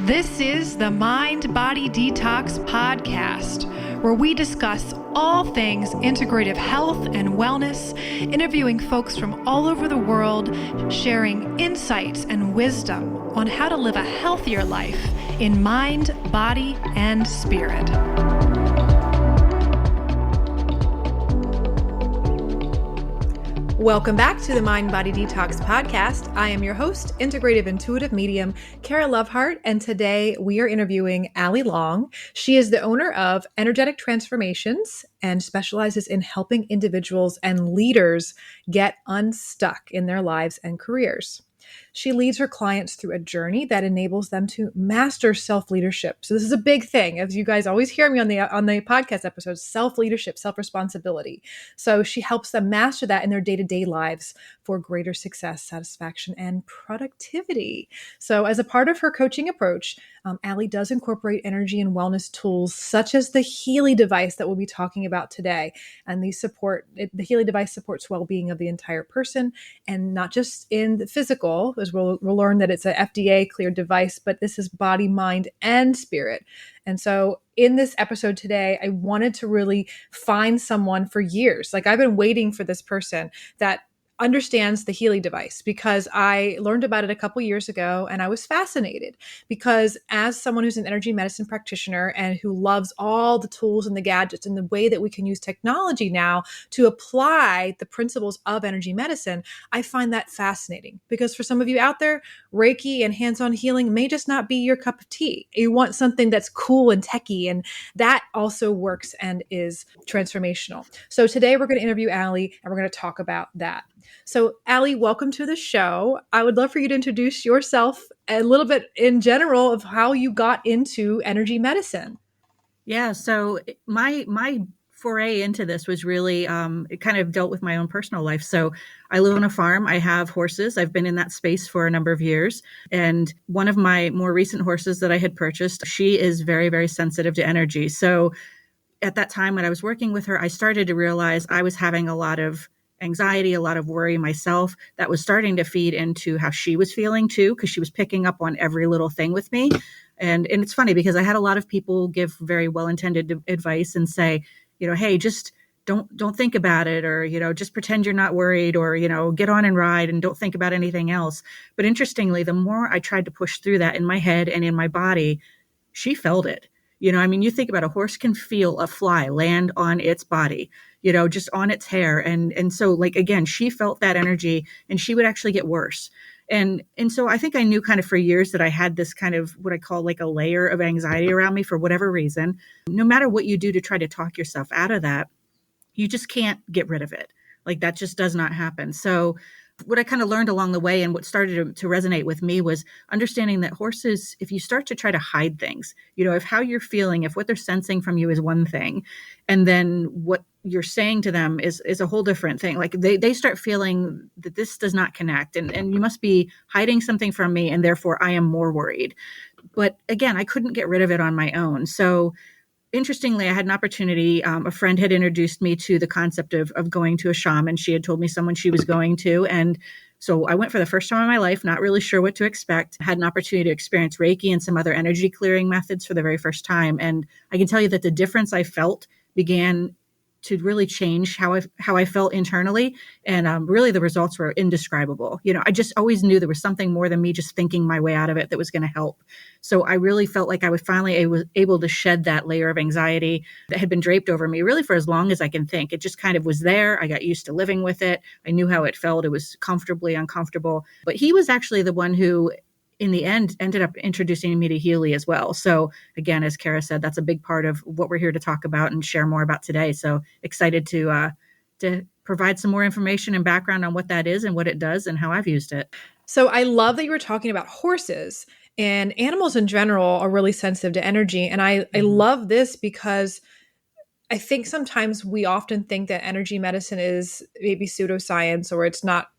This is the Mind Body Detox Podcast, where we discuss all things integrative health and wellness, interviewing folks from all over the world, sharing insights and wisdom on how to live a healthier life in mind, body, and spirit. Welcome back to the Mind Body Detox Podcast. I am your host, integrative intuitive medium, Kara Lovehart, and today we are interviewing Ali Wong. She is the owner of Energetic Transformations and specializes in helping individuals and leaders get unstuck in their lives and careers. She leads her clients through a journey that enables them to master self-leadership. So this is a big thing. As you guys always hear me on the podcast episodes, self-leadership, self-responsibility. So she helps them master that in their day-to-day lives for greater success, satisfaction, and productivity. So as a part of her coaching approach, Ali does incorporate energy and wellness tools such as the Healy device that we'll be talking about today. And the Healy device supports well-being of the entire person, and not just in the physical, as we'll learn that it's an FDA cleared device, but this is body, mind, and spirit. And so in this episode today, I wanted to really find someone for years. Like, I've been waiting for this person that understands the Healy device, because I learned about it a couple years ago and I was fascinated, because as someone who's an energy medicine practitioner and who loves all the tools and the gadgets and the way that we can use technology now to apply the principles of energy medicine, I find that fascinating, because for some of you out there, Reiki and hands-on healing may just not be your cup of tea. You want something that's cool and techie, and that also works and is transformational. So today we're going to interview Ali and we're going to talk about that. So Ali, welcome to the show. I would love for you to introduce yourself a little bit in general of how you got into energy medicine. Yeah, so my foray into this was really, it kind of dealt with my own personal life. So I live on a farm. I have horses. I've been in that space for a number of years. And one of my more recent horses that I had purchased, she is very, very sensitive to energy. So at that time when I was working with her, I started to realize I was having a lot of anxiety, a lot of worry myself that was starting to feed into how she was feeling too, because she was picking up on every little thing with me. And it's funny because I had a lot of people give very well-intended advice and say, hey, just don't think about it, or, just pretend you're not worried, or, get on and ride and don't think about anything else. But interestingly, the more I tried to push through that in my head and in my body, she felt it. You think about a horse can feel a fly land on its body, just on its hair. And so, like, again, she felt that energy and she would actually get worse. And so I think I knew kind of for years that I had this kind of what I call like a layer of anxiety around me for whatever reason. No matter what you do to try to talk yourself out of that, you just can't get rid of it. Like, that just does not happen. So what I kind of learned along the way and what started to resonate with me was understanding that horses, if you start to try to hide things, if how you're feeling, if what they're sensing from you is one thing, and then what you're saying to them is a whole different thing. Like, they start feeling that this does not connect, and you must be hiding something from me, and therefore I am more worried. But again, I couldn't get rid of it on my own. So interestingly, I had an opportunity. A friend had introduced me to the concept of going to a shaman. She had told me someone she was going to. And so I went for the first time in my life, not really sure what to expect. Had an opportunity to experience Reiki and some other energy clearing methods for the very first time. And I can tell you that the difference I felt began to really change how I felt internally. And really the results were indescribable. I just always knew there was something more than me just thinking my way out of it that was going to help. So I really felt like I was finally able to shed that layer of anxiety that had been draped over me really for as long as I can think. It just kind of was there. I got used to living with it. I knew how it felt. It was comfortably uncomfortable. But he was actually the one who, in the end, ended up introducing me to Healy as well. So again, as Kara said, that's a big part of what we're here to talk about and share more about today. So excited to provide some more information and background on what that is and what it does and how I've used it. So I love that you were talking about horses, and animals in general are really sensitive to energy. And I love this because I think sometimes we often think that energy medicine is maybe pseudoscience, or it's not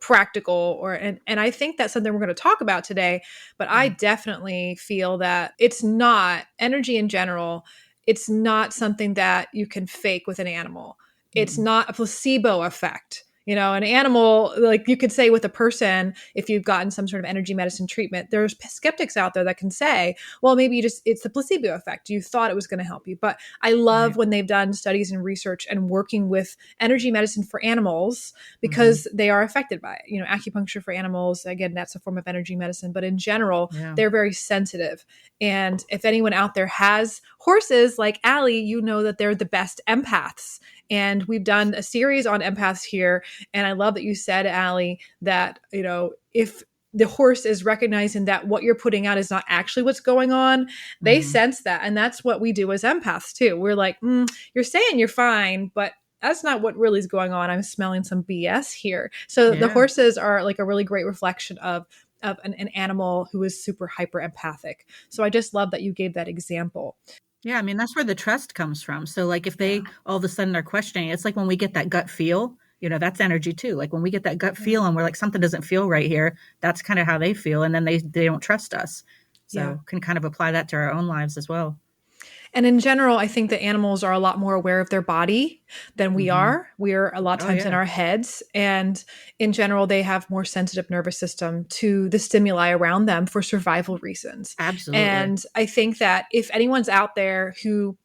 practical, and I think that's something we're going to talk about today. But I definitely feel that it's not energy in general. It's not something that you can fake with an animal. It's not a placebo effect. An animal, like you could say with a person, if you've gotten some sort of energy medicine treatment, there's skeptics out there that can say, well, maybe it's the placebo effect. You thought it was going to help you. But I love Right. when they've done studies and research and working with energy medicine for animals Hmm. because they are affected by it. Acupuncture for animals, again, that's a form of energy medicine. But in general, Yeah. they're very sensitive. And if anyone out there has horses like Ali, you know that they're the best empaths. And we've done a series on empaths here. And I love that you said, Ali, that, if the horse is recognizing that what you're putting out is not actually what's going on, they Hmm. sense that. And that's what we do as empaths too. We're like, you're saying you're fine, but that's not what really is going on. I'm smelling some BS here. So the Yeah. horses are like a really great reflection of an animal who is super hyper empathic. So I just love that you gave that example. Yeah, I mean, that's where the trust comes from. So, like, if Yeah. they all of a sudden are questioning, it's like when we get that gut feel, that's energy too. Like when we get that gut Yeah. feel and we're like, something doesn't feel right here, that's kind of how they feel. And then they don't trust us. Yeah. So, can kind of apply that to our own lives as well. And in general, I think that animals are a lot more aware of their body than we Hmm. are. We're a lot of Oh, times in yeah, our heads. And in general, they have more sensitive nervous system to the stimuli around them for survival reasons. absolutely. And I think that if anyone's out there who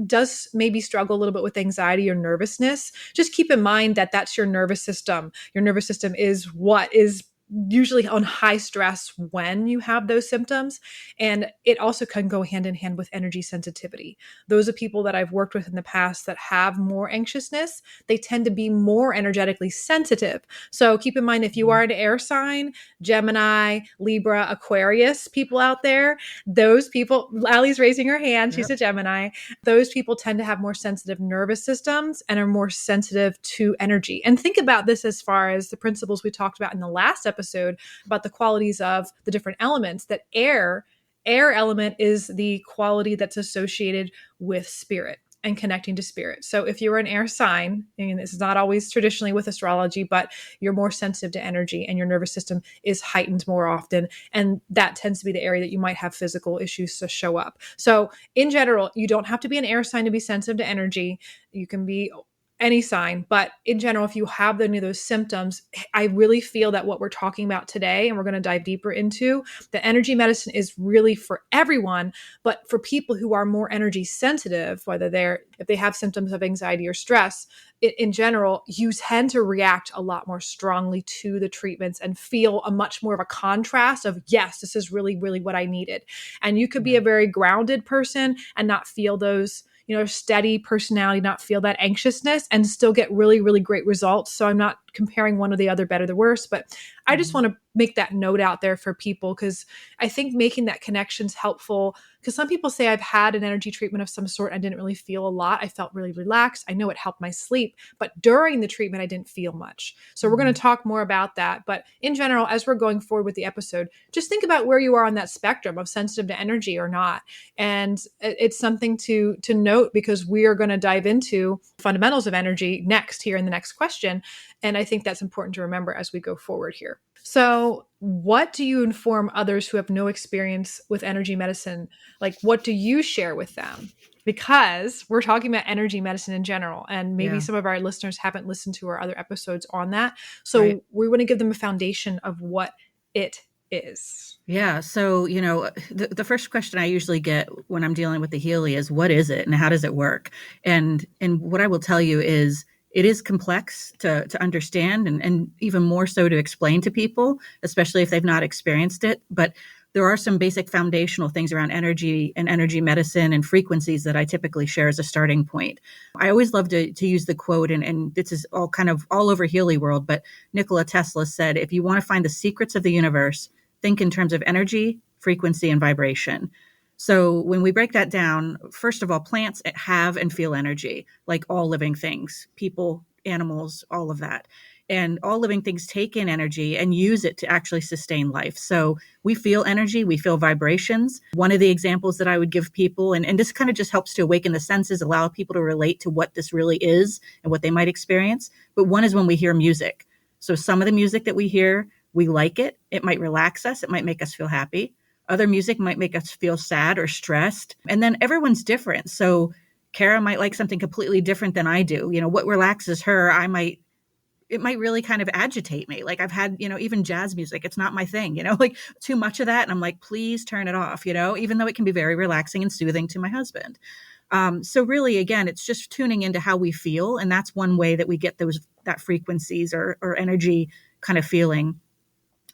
does maybe struggle a little bit with anxiety or nervousness, just keep in mind that that's your nervous system. Your nervous system is what is usually on high stress when you have those symptoms. And it also can go hand in hand with energy sensitivity. Those are people that I've worked with in the past that have more anxiousness. They tend to be more energetically sensitive. So keep in mind, if you Mhm. are an air sign, Gemini, Libra, Aquarius people out there, those people, Ali's raising her hand, she's Yep. a Gemini, those people tend to have more sensitive nervous systems and are more sensitive to energy. And think about this as far as the principles we talked about in the last episode about the qualities of the different elements, that air element is the quality that's associated with spirit and connecting to spirit. So if you're an air sign, and this is not always traditionally with astrology, but you're more sensitive to energy and your nervous system is heightened more often. And that tends to be the area that you might have physical issues to show up. So in general, you don't have to be an air sign to be sensitive to energy. You can be any sign, but in general, if you have any of those symptoms, I really feel that what we're talking about today, and we're going to dive deeper into, the energy medicine is really for everyone, but for people who are more energy sensitive, if they have symptoms of anxiety or stress, in general, you tend to react a lot more strongly to the treatments and feel a much more of a contrast of, yes, this is really, really what I needed. And you could be Yeah. a very grounded person and not feel those, steady personality, not feel that anxiousness and still get really, really great results. So I'm not comparing one or the other, better the worse, but I just Mhm. want to make that note out there for people because I think making that connection is helpful. Because some people say I've had an energy treatment of some sort. I didn't really feel a lot. I felt really relaxed. I know it helped my sleep, but during the treatment, I didn't feel much. So we're going to Mhm. talk more about that. But in general, as we're going forward with the episode, just think about where you are on that spectrum of sensitive to energy or not. And it's something to note because we are going to dive into fundamentals of energy next here in the next question. And I think that's important to remember as we go forward here. So, what do you inform others who have no experience with energy medicine? Like, what do you share with them? Because we're talking about energy medicine in general, and maybe Yeah. some of our listeners haven't listened to our other episodes on that. Right. So, we want to give them a foundation of what it is. Yeah. So, the first question I usually get when I'm dealing with the Healy is, what is it and how does it work? And what I will tell you is it is complex to understand and even more so to explain to people, especially if they've not experienced it. But there are some basic foundational things around energy and energy medicine and frequencies that I typically share as a starting point. I always love to use the quote, and this is all kind of all over Healy world, but Nikola Tesla said, if you want to find the secrets of the universe, think in terms of energy, frequency, and vibration. So when we break that down, first of all, plants have and feel energy, like all living things, people, animals, all of that. And all living things take in energy and use it to actually sustain life. So we feel energy, we feel vibrations. One of the examples that I would give people, and this kind of just helps to awaken the senses, allow people to relate to what this really is and what they might experience. But one is when we hear music. So some of the music that we hear, we like it. It might relax us. It might make us feel happy. Other music might make us feel sad or stressed. And then everyone's different. So Kara might like something completely different than I do. What relaxes her, I might it might really kind of agitate me. Like I've had, even jazz music, it's not my thing, like too much of that. And I'm like, please turn it off, even though it can be very relaxing and soothing to my husband. So really, again, it's just tuning into how we feel. And that's one way that we get that frequencies or energy kind of feeling.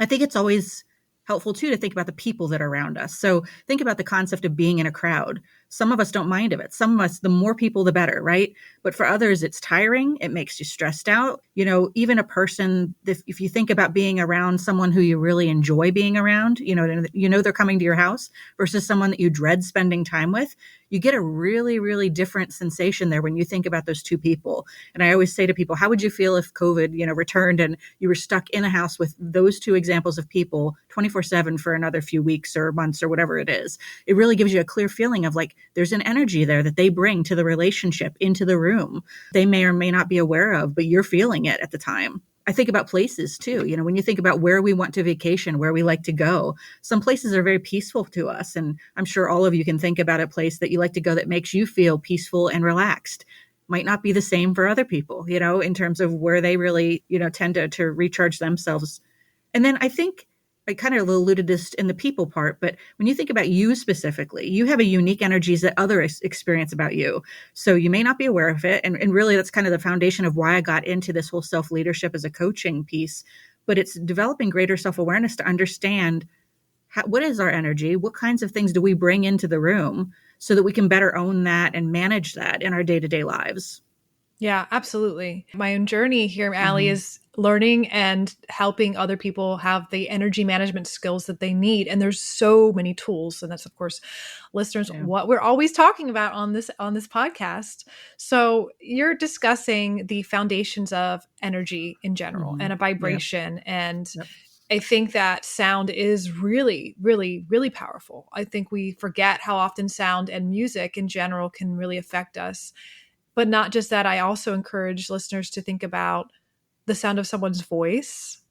I think it's always helpful too to think about the people that are around us. So think about the concept of being in a crowd. Some of us don't mind of it. Some of us, the more people, the better, right? But for others, it's tiring. It makes you stressed out. Even a person, if you think about being around someone who you really enjoy being around, they're coming to your house versus someone that you dread spending time with, you get a really, really different sensation there when you think about those two people. And I always say to people, how would you feel if COVID, returned and you were stuck in a house with those two examples of people 24/7 for another few weeks or months or whatever it is? It really gives you a clear feeling of like, there's an energy there that they bring to the relationship, into the room. They may or may not be aware of, but you're feeling it at the time. I think about places too. When you think about where we want to vacation, where we like to go, some places are very peaceful to us. And I'm sure all of you can think about a place that you like to go that makes you feel peaceful and relaxed. Might not be the same for other people, in terms of where they really, tend to recharge themselves. And then I think I kind of alluded this in the people part, but when you think about you specifically, you have a unique energies that others experience about you. So you may not be aware of it. And really, that's kind of the foundation of why I got into this whole self-leadership as a coaching piece. But it's developing greater self-awareness to understand what is our energy? What kinds of things do we bring into the room so that we can better own that and manage that in our day-to-day lives? Yeah, absolutely. My own journey here, Ali, is learning and helping other people have the energy management skills that they need. And there's so many tools. And that's, of course, listeners, what we're always talking about on this podcast. So you're discussing the foundations of energy in general and a vibration. And I think that sound is really, really, really powerful. I think we forget how often sound and music in general can really affect us. But not just that, I also encourage listeners to think about the sound of someone's voice.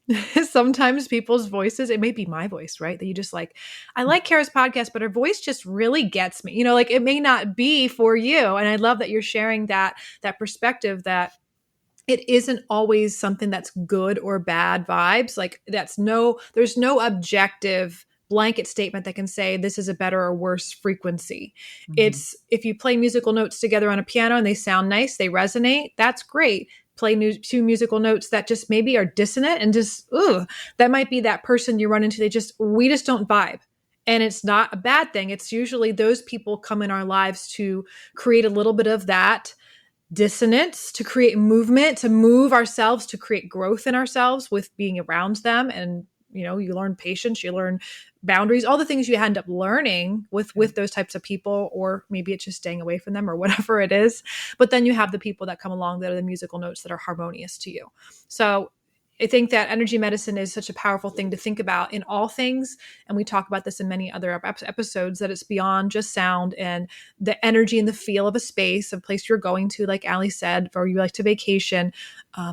Sometimes people's voices, it may be my voice, right? That you just like, I like Kara's podcast, but her voice just really gets me. Like it may not be for you. And I love that you're sharing that perspective that it isn't always something that's good or bad vibes. Like there's no objective blanket statement that can say this is a better or worse frequency. It's if you play musical notes together on a piano and they sound nice, they resonate, that's great. Play two musical notes that just maybe are dissonant and just, that might be that person you run into. We just don't vibe. And it's not a bad thing. It's usually those people come in our lives to create a little bit of that dissonance, to create movement, to move ourselves, to create growth in ourselves with being around them. And you learn patience, you learn boundaries, all the things you end up learning with those types of people, or maybe it's just staying away from them or whatever it is. But then you have the people that come along that are the musical notes that are harmonious to you. So I think that energy medicine is such a powerful thing to think about in all things. And we talk about this in many other episodes, that it's beyond just sound and the energy and the feel of a space, a place you're going to, like Ali said, or you like to vacation,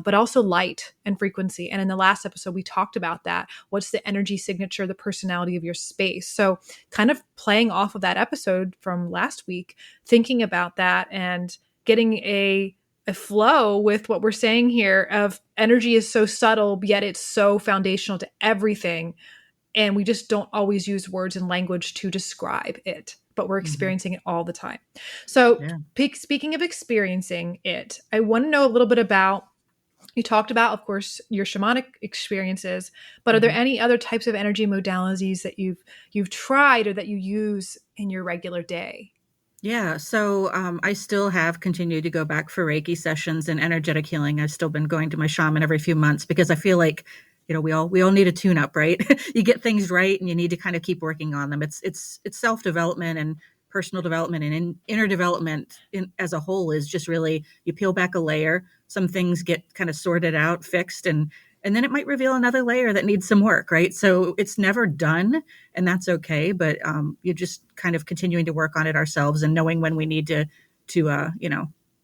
but also light and frequency. And in the last episode, we talked about that. What's the energy signature, the personality of your space? So kind of playing off of that episode from last week, thinking about that and getting a flow with what we're saying here of energy is so subtle, yet it's so foundational to everything. And we just don't always use words and language to describe it, but we're experiencing it all the time. So speaking of experiencing it, I want to know a little bit about, you talked about, of course, your shamanic experiences, but are there any other types of energy modalities that you've tried or that you use in your regular day? Yeah. So I still have continued to go back for Reiki sessions and energetic healing. I've still been going to my shaman every few months because I feel like, we all need a tune up, right? You get things right and you need to kind of keep working on them. It's self-development and personal development and inner development as a whole is just really, you peel back a layer, some things get kind of sorted out, fixed, and then it might reveal another layer that needs some work, right? So it's never done, and that's okay. But you're just kind of continuing to work on it ourselves and knowing when we need to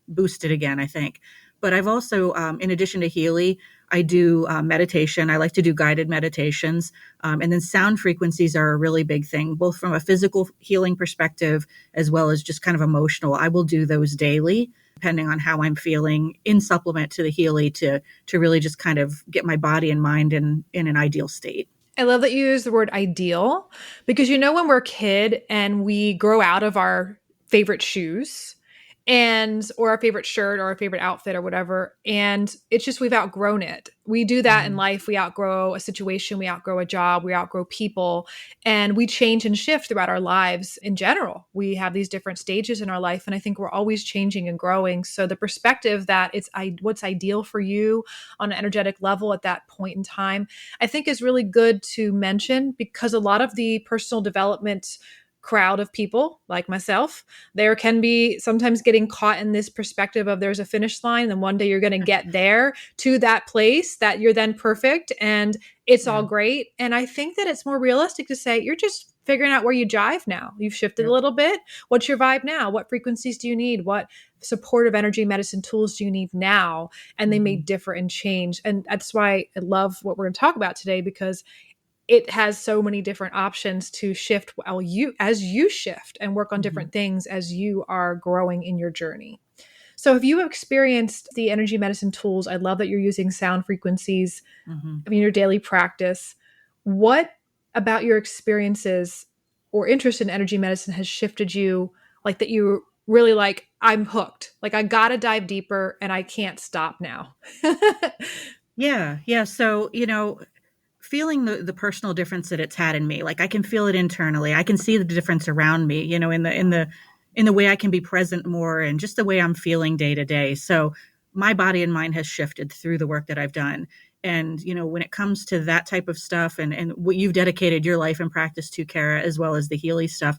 boost it again, I think. But I've also, in addition to Healy, I do meditation. I like to do guided meditations. And then sound frequencies are a really big thing, both from a physical healing perspective as well as just kind of emotional. I will do those daily. depending on how I'm feeling, in supplement to the Healy to really just kind of get my body and mind in an ideal state. I love that you use the word ideal because when we're a kid and we grow out of our favorite shoes or our favorite shirt or our favorite outfit or whatever, and it's just we've outgrown it. We do that in life. We outgrow a situation, we outgrow a job, we outgrow people, and we change and shift throughout our lives in general. We have these different stages in our life, and I think we're always changing and growing. So the perspective that it's what's ideal for you on an energetic level at that point in time, I think is really good to mention, because a lot of the personal development crowd of people like myself, there can be sometimes getting caught in this perspective of there's a finish line and one day you're going to get there to that place that you're then perfect and it's all great. And I think that it's more realistic to say you're just figuring out where you jive now. You've shifted a little bit. What's your vibe now? What frequencies do you need? What supportive energy medicine tools do you need now? And they may differ and change. And that's why I love what we're going to talk about today, because it has so many different options to shift as you shift and work on different things as you are growing in your journey. So if you have experienced the energy medicine tools, I love that you're using sound frequencies in your daily practice. What about your experiences or interest in energy medicine has shifted you, like that you really like, I'm hooked, like I got to dive deeper and I can't stop now? Yeah. So, feeling the personal difference that it's had in me, like I can feel it internally. I can see the difference around me, in the way I can be present more and just the way I'm feeling day to day. So my body and mind has shifted through the work that I've done. And, when it comes to that type of stuff and what you've dedicated your life and practice to, Kara, as well as the Healy stuff,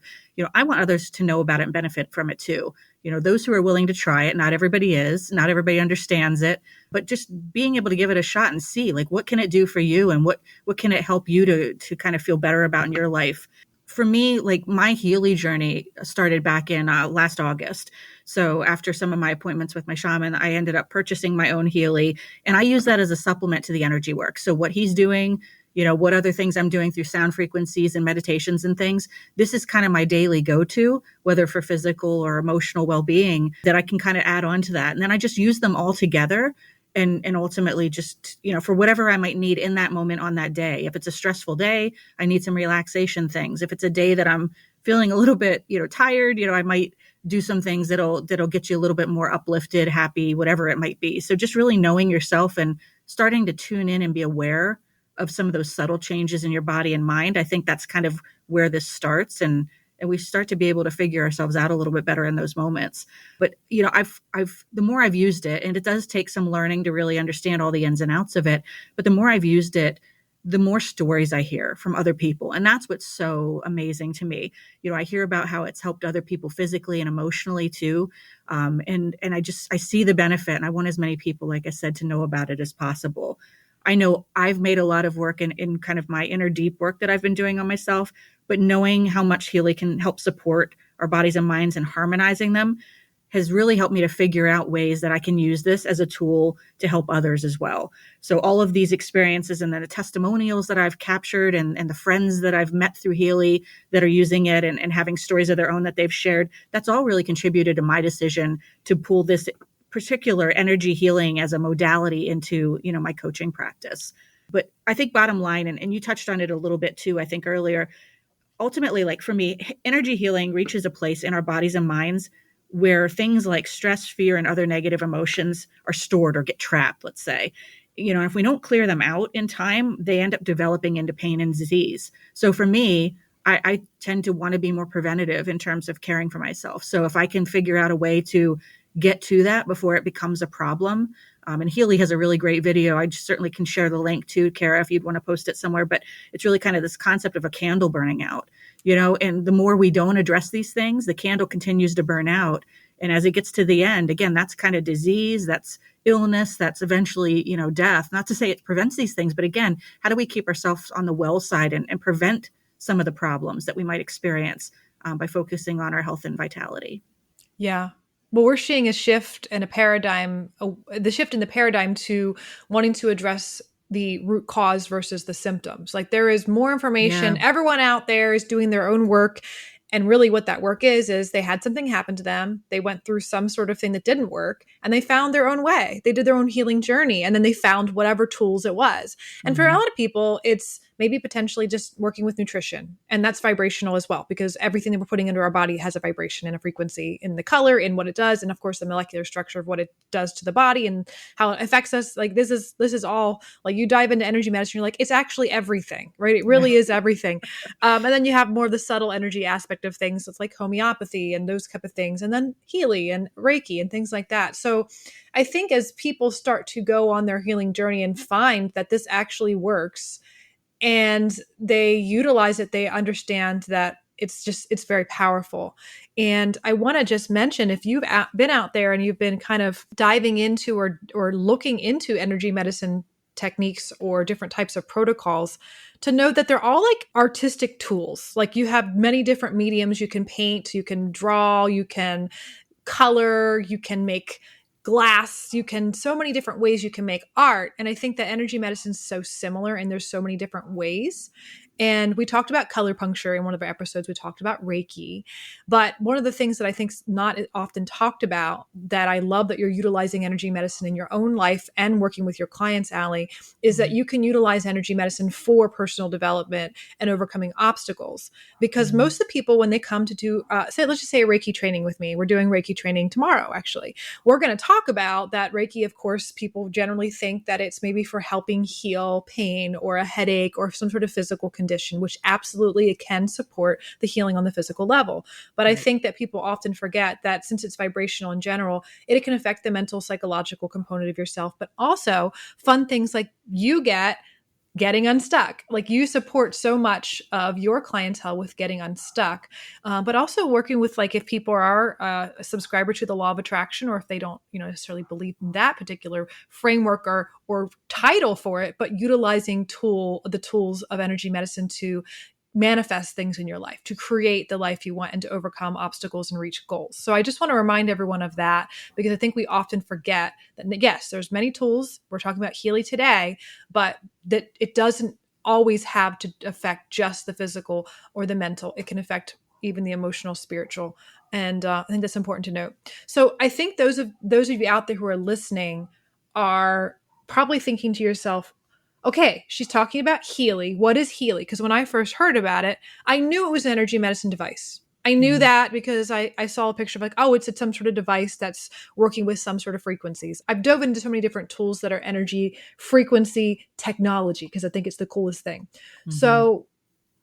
I want others to know about it and benefit from it too. Those who are willing to try it, not everybody is, not everybody understands it, but just being able to give it a shot and see, like, what can it do for you and what can it help you to kind of feel better about in your life? For me, like my Healy journey started back in last August. So after some of my appointments with my shaman, I ended up purchasing my own Healy, and I use that as a supplement to the energy work. So what he's doing, what other things I'm doing through sound frequencies and meditations and things, this is kind of my daily go-to, whether for physical or emotional well-being, that I can kind of add on to that. And then I just use them all together and ultimately just, for whatever I might need in that moment on that day. If it's a stressful day, I need some relaxation things. If it's a day that I'm feeling a little bit, tired, I might do some things that'll get you a little bit more uplifted, happy, whatever it might be. So just really knowing yourself and starting to tune in and be aware of some of those subtle changes in your body and mind. I think that's kind of where this starts. And we start to be able to figure ourselves out a little bit better in those moments. But, I've the more I've used it, and it does take some learning to really understand all the ins and outs of it, but the more I've used it, the more stories I hear from other people. And that's what's so amazing to me. I hear about how it's helped other people physically and emotionally too. And I see the benefit, and I want as many people, like I said, to know about it as possible. I know I've made a lot of work in kind of my inner deep work that I've been doing on myself, but knowing how much Healy can help support our bodies and minds and harmonizing them has really helped me to figure out ways that I can use this as a tool to help others as well. So all of these experiences and then the testimonials that I've captured and the friends that I've met through Healy that are using it and having stories of their own that they've shared, that's all really contributed to my decision to pull this particular energy healing as a modality into, my coaching practice. But I think bottom line, and you touched on it a little bit too, I think earlier, ultimately, like for me, energy healing reaches a place in our bodies and minds where things like stress, fear, and other negative emotions are stored or get trapped, let's say. If we don't clear them out in time, they end up developing into pain and disease. So for me, I tend to want to be more preventative in terms of caring for myself. So if I can figure out a way to get to that before it becomes a problem. And Healy has a really great video. I certainly can share the link to Kara if you'd want to post it somewhere, but it's really kind of this concept of a candle burning out, and the more we don't address these things, the candle continues to burn out. And as it gets to the end, again, that's kind of disease, that's illness, that's eventually, death. Not to say it prevents these things, but again, how do we keep ourselves on the well side and prevent some of the problems that we might experience by focusing on our health and vitality? Yeah. Well, we're seeing a shift and a paradigm, the shift in the paradigm to wanting to address the root cause versus the symptoms. Like there is more information. Yeah. Everyone out there is doing their own work. And really what that work is they had something happen to them. They went through some sort of thing that didn't work and they found their own way. They did their own healing journey and then they found whatever tools it was. And for a lot of people, it's maybe potentially just working with nutrition. And that's vibrational as well, because everything that we're putting into our body has a vibration and a frequency in the color, in what it does, and of course the molecular structure of what it does to the body and how it affects us. Like this is all, like, you dive into energy medicine, you're like, it's actually everything, right? It really is everything. And then you have more of the subtle energy aspect of things. So it's like homeopathy and those type of things. And then Healy and Reiki and things like that. So I think as people start to go on their healing journey and find that this actually works and they utilize it, they understand that it's very powerful. And I want to just mention, if you've been out there and you've been kind of diving into or looking into energy medicine techniques or different types of protocols, to know that they're all like artistic tools. Like you have many different mediums. You can paint, you can draw, you can color, you can make glass, you can, so many different ways you can make art. And I think that energy medicine is so similar and there's so many different ways. And we talked about color puncture in one of our episodes. We talked about Reiki. But one of the things that I think is not often talked about, that I love that you're utilizing energy medicine in your own life and working with your clients, Ali, is that you can utilize energy medicine for personal development and overcoming obstacles. Because most of the people, when they come to do, let's just say a Reiki training with me, we're doing Reiki training tomorrow, actually. We're going to talk about that Reiki. Of course, people generally think that it's maybe for helping heal pain or a headache or some sort of physical condition, which absolutely it can support the healing on the physical level. But I think that people often forget that since it's vibrational in general, it can affect the mental, psychological component of yourself, but also fun things like you getting unstuck. Like you support so much of your clientele with getting unstuck, but also working with, like, if people are a subscriber to the law of attraction, or if they don't, necessarily believe in that particular framework or title for it, but utilizing the tools of energy medicine to manifest things in your life, to create the life you want and to overcome obstacles and reach goals. So I just want to remind everyone of that, because I think we often forget that, yes, there's many tools. We're talking about Healy today, but that it doesn't always have to affect just the physical or the mental. It can affect even the emotional, spiritual. And I think that's important to note. So I think those of you out there who are listening are probably thinking to yourself, okay, she's talking about Healy. What is Healy? Because when I first heard about it, I knew it was an energy medicine device. I knew that because I saw a picture of, like, oh, it's some sort of device that's working with some sort of frequencies. I've dove into so many different tools that are energy frequency technology because I think it's the coolest thing. So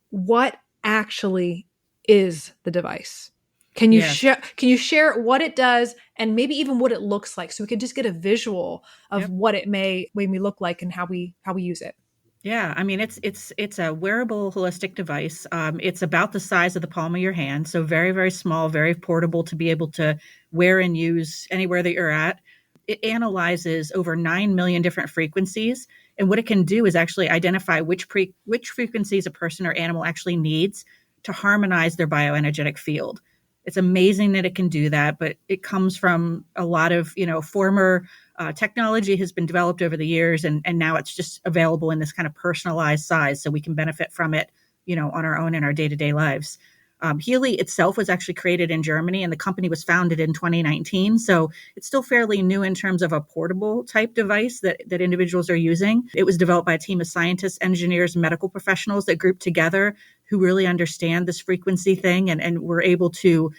what actually is the device? Can you share what it does and maybe even what it looks like, so we can just get a visual of what it may look like and how we use it? Yeah, I mean, it's a wearable holistic device. It's about the size of the palm of your hand, so very, very small, very portable to be able to wear and use anywhere that you're at. It analyzes over 9 million different frequencies, and what it can do is actually identify which frequencies a person or animal actually needs to harmonize their bioenergetic field. It's amazing that it can do that, but it comes from a lot of, former technology has been developed over the years, and now it's just available in this kind of personalized size, so we can benefit from it, on our own in our day-to-day lives. Healy itself was actually created in Germany, and the company was founded in 2019. So it's still fairly new in terms of a portable type device that individuals are using. It was developed by a team of scientists, engineers, and medical professionals that grouped together who really understand this frequency thing and were able to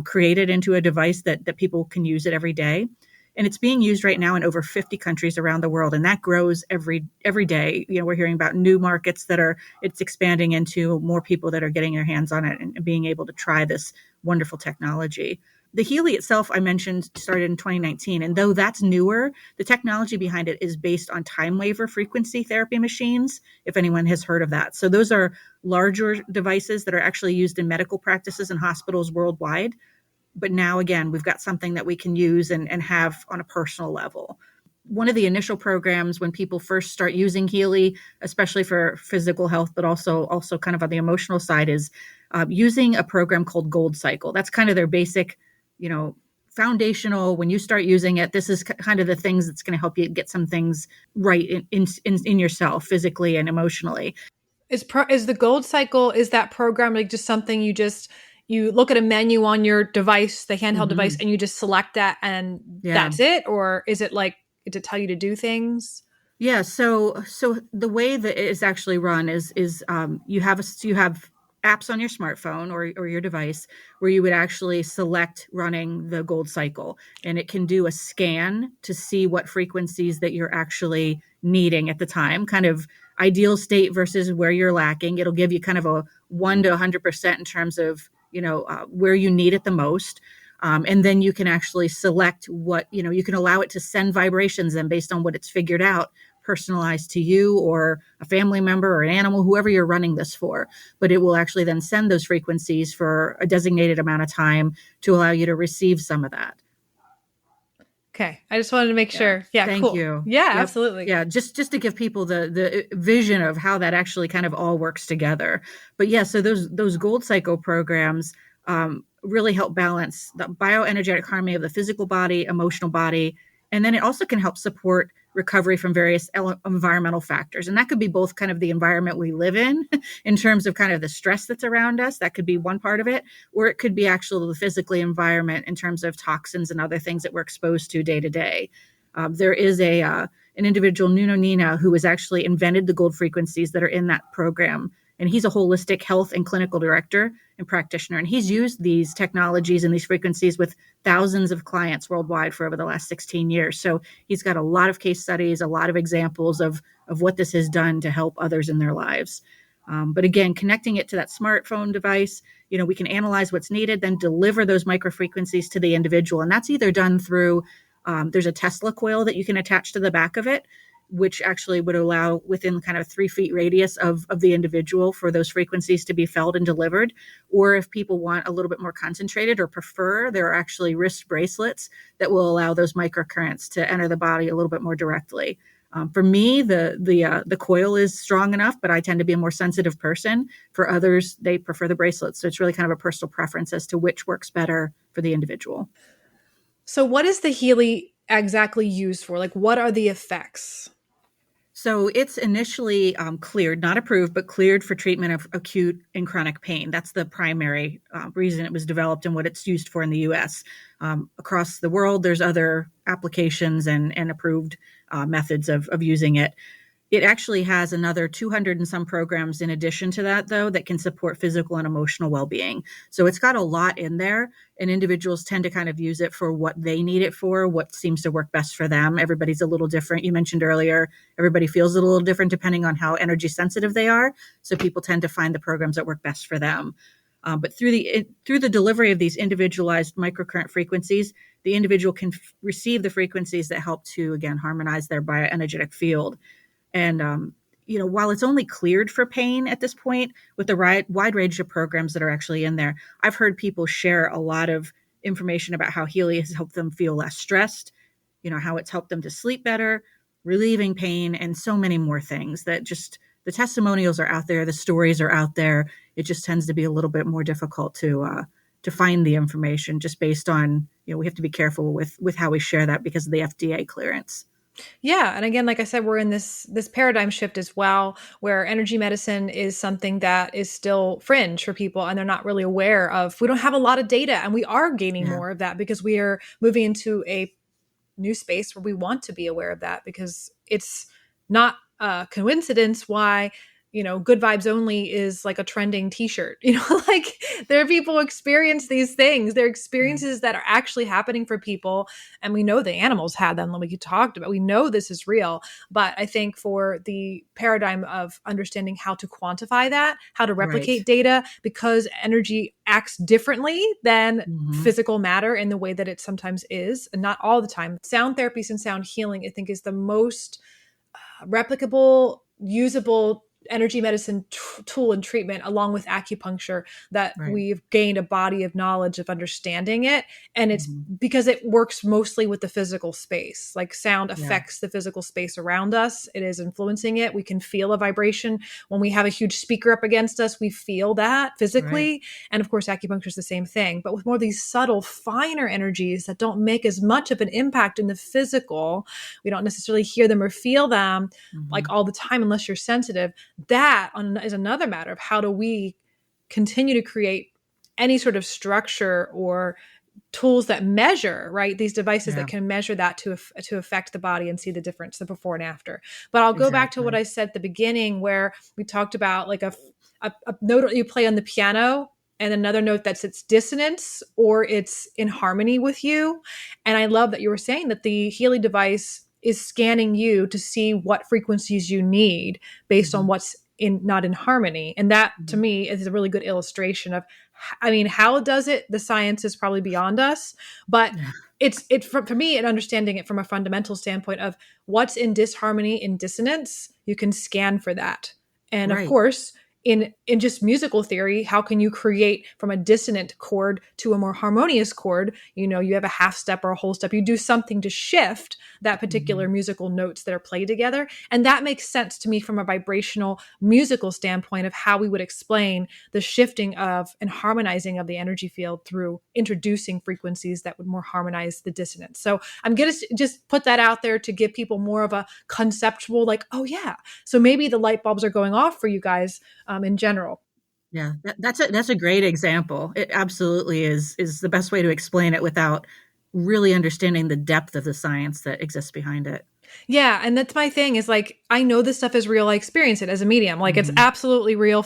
create it into a device that people can use it every day. And it's being used right now in over 50 countries around the world. And that grows every day. We're hearing about new markets it's expanding into, more people that are getting their hands on it and being able to try this wonderful technology. The Healy itself, I mentioned, started in 2019. And though that's newer, the technology behind it is based on time waver frequency therapy machines, if anyone has heard of that. So those are larger devices that are actually used in medical practices and hospitals worldwide. But now, again, we've got something that we can use and have on a personal level. One of the initial programs when people first start using Healy, especially for physical health, but also kind of on the emotional side, is using a program called Gold Cycle. That's kind of their basic, foundational. When you start using it, this is kind of the things that's going to help you get some things right in yourself, physically and emotionally. Is the Gold Cycle, is that program like just something you just you look at a menu on your device, the handheld device, Mm-hmm. and you just select that and Yeah. that's it? Or is it like, does it tell you to do things? Yeah, so the way that it is actually run is you have apps on your smartphone or your device where you would actually select running the gold cycle, and it can do a scan to see what frequencies that you're actually needing at the time, kind of ideal state versus where you're lacking. It'll give you kind of a 1 to 100% in terms of where you need it the most. And then you can actually select what, you can allow it to send vibrations and based on what it's figured out, personalized to you or a family member or an animal, whoever you're running this for. But it will actually then send those frequencies for a designated amount of time to allow you to receive some of that. Okay. I just wanted to make Yeah. sure. Yeah, Thank cool. you. Yeah, Yep. absolutely. Yeah. Just to give people the vision of how that actually kind of all works together. But yeah, so those gold cycle programs really help balance the bioenergetic harmony of the physical body, emotional body, and then it also can help support recovery from various environmental factors. And that could be both kind of the environment we live in terms of kind of the stress that's around us. That could be one part of it, or it could be actually the physical environment in terms of toxins and other things that we're exposed to day to day. There is an individual, Nuno Nina, who has actually invented the gold frequencies that are in that program. And he's a holistic health and clinical director and practitioner. And he's used these technologies and these frequencies with thousands of clients worldwide for over the last 16 years. So he's got a lot of case studies, a lot of examples of what this has done to help others in their lives. But again, connecting it to that smartphone device, we can analyze what's needed, then deliver those microfrequencies to the individual. And that's either done through there's a Tesla coil that you can attach to the back of it, which actually would allow within kind of 3 feet radius of the individual for those frequencies to be felt and delivered. Or if people want a little bit more concentrated or prefer, there are actually wrist bracelets that will allow those microcurrents to enter the body a little bit more directly. For me, the coil is strong enough, but I tend to be a more sensitive person. For others, they prefer the bracelets. So it's really kind of a personal preference as to which works better for the individual. So what is the Healy exactly used for? Like, what are the effects? So it's initially cleared, not approved, but cleared for treatment of acute and chronic pain. That's the primary reason it was developed and what it's used for in the U.S. Across the world, there's other applications and approved methods of using it. It actually has another 200 and some programs in addition to that, though, that can support physical and emotional well-being. So it's got a lot in there, and individuals tend to kind of use it for what they need it for, what seems to work best for them. Everybody's a little different. You mentioned earlier, everybody feels a little different depending on how energy sensitive they are. So people tend to find the programs that work best for them. But through the delivery of these individualized microcurrent frequencies, the individual can receive the frequencies that help to, again, harmonize their bioenergetic field. And, while it's only cleared for pain at this point, with the wide range of programs that are actually in there, I've heard people share a lot of information about how Healy has helped them feel less stressed, how it's helped them to sleep better, relieving pain, and so many more things that just the testimonials are out there. The stories are out there. It just tends to be a little bit more difficult to find the information just based on, we have to be careful with how we share that because of the FDA clearance. Yeah, and again, like I said, we're in this paradigm shift as well, where energy medicine is something that is still fringe for people, and they're not really aware of. We don't have a lot of data, and we are gaining Yeah, more of that because we are moving into a new space where we want to be aware of that because it's not a coincidence why good vibes only is like a trending t-shirt. Like there are people who experience these things. They're yeah, experiences that are actually happening for people, and we know the animals had them, like we talked about. We know this is real, but I think for the paradigm of understanding how to quantify that, how to right. replicate data, because energy acts differently than Hmm. physical matter in the way that it sometimes is, and not all the time. Sound therapies and sound healing, I think, is the most replicable, usable energy medicine tool and treatment, along with acupuncture, that Right. we've gained a body of knowledge of understanding it. And it's Hmm. because it works mostly with the physical space. Like sound Yeah, affects the physical space around us, it is influencing it. We can feel a vibration when we have a huge speaker up against us. We feel that right. physically. And of course, acupuncture is the same thing, but with more of these subtle, finer energies that don't make as much of an impact in the physical. We don't necessarily hear them or feel them like Hmm. all the time unless you're sensitive. That is another matter of how do we continue to create any sort of structure or tools that measure, right? These devices that Yeah, can measure that to affect the body and see the difference, the before and after. But I'll go back to what exactly. I said at the beginning, where we talked about like a note you play on the piano and another note that's its dissonance or it's in harmony with you. And I love that you were saying that the Healy device is scanning you to see what frequencies you need based on Hmm. what's in not in harmony. And that to Hmm. me is a really good illustration of, I mean, how it does it? The science is probably beyond us, but Yeah, it's for me, and understanding it from a fundamental standpoint of what's in disharmony, in dissonance, you can scan for that. And of right. course, in just musical theory, how can you create from a dissonant chord to a more harmonious chord? You know, you have a half step or a whole step, you do something to shift that Hmm. particular musical notes that are played together. And that makes sense to me from a vibrational musical standpoint of how we would explain the shifting of and harmonizing of the energy field through introducing frequencies that would more harmonize the dissonance. So I'm going to just put that out there to give people more of a conceptual, like, oh yeah, so maybe the light bulbs are going off for you guys in general. Yeah, that's a great example. It absolutely is the best way to explain it without really understanding the depth of the science that exists behind it. Yeah, and that's my thing is like I know this stuff is real. I experience it as a medium. Like it's Hmm. absolutely real,